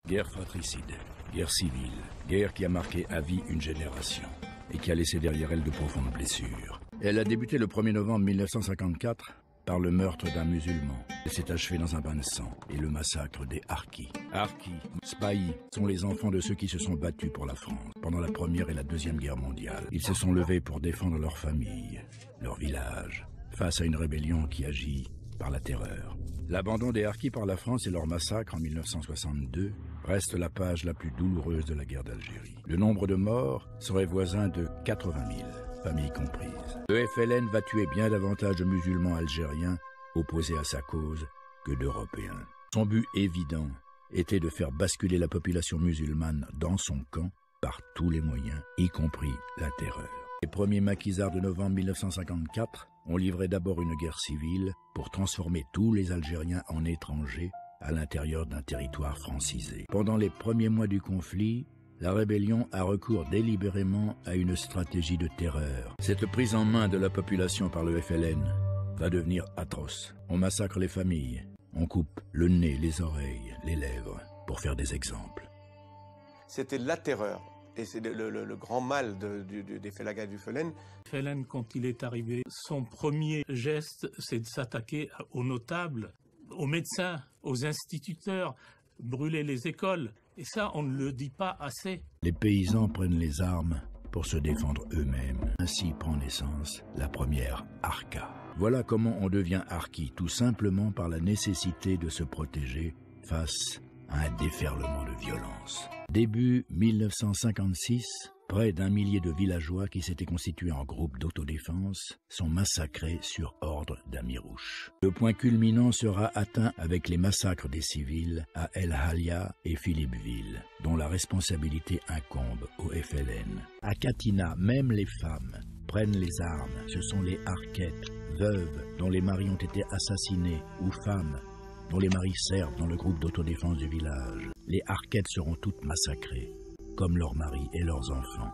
Guerre fratricide, guerre civile, guerre qui a marqué à vie une génération et qui a laissé derrière elle de profondes blessures. Elle a débuté le 1er novembre 1954 par le meurtre d'un musulman. Elle s'est achevée dans un bain de sang et le massacre des Harkis. Harkis, Spahis sont les enfants de ceux qui se sont battus pour la France pendant la Première et la Deuxième Guerre mondiale. Ils se sont levés pour défendre leur famille, leur village, face à une rébellion qui agit par la terreur. L'abandon des Harkis par la France et leur massacre en 1962 reste la page la plus douloureuse de la guerre d'Algérie. Le nombre de morts serait voisin de 80 000, familles comprises. Le FLN va tuer bien davantage de musulmans algériens opposés à sa cause que d'Européens. Son but évident était de faire basculer la population musulmane dans son camp par tous les moyens, y compris la terreur. Les premiers maquisards de novembre 1954 ont livré d'abord une guerre civile pour transformer tous les Algériens en étrangers à l'intérieur d'un territoire francisé. Pendant les premiers mois du conflit, la rébellion a recours délibérément à une stratégie de terreur. Cette prise en main de la population par le FLN va devenir atroce. On massacre les familles, on coupe le nez, les oreilles, les lèvres, pour faire des exemples. C'était la terreur. Et c'est le grand mal des Felaga du FLN. FLN, quand il est arrivé, son premier geste, c'est de s'attaquer aux notables, aux médecins, aux instituteurs, brûler les écoles. Et ça, on ne le dit pas assez. Les paysans prennent les armes pour se défendre eux-mêmes. Ainsi prend naissance la première Arka. Voilà comment on devient Harki, tout simplement par la nécessité de se protéger face à un déferlement de violence. Début 1956, près d'1 millier de villageois qui s'étaient constitués en groupe d'autodéfense sont massacrés sur ordre d'Amirouche. Le point culminant sera atteint avec les massacres des civils à El Halia et Philippeville, dont la responsabilité incombe au FLN. À Katina, même les femmes prennent les armes. Ce sont les Harkettes, veuves dont les maris ont été assassinés, ou femmes dont les maris servent dans le groupe d'autodéfense du village. Les Harkettes seront toutes massacrées, comme leurs maris et leurs enfants.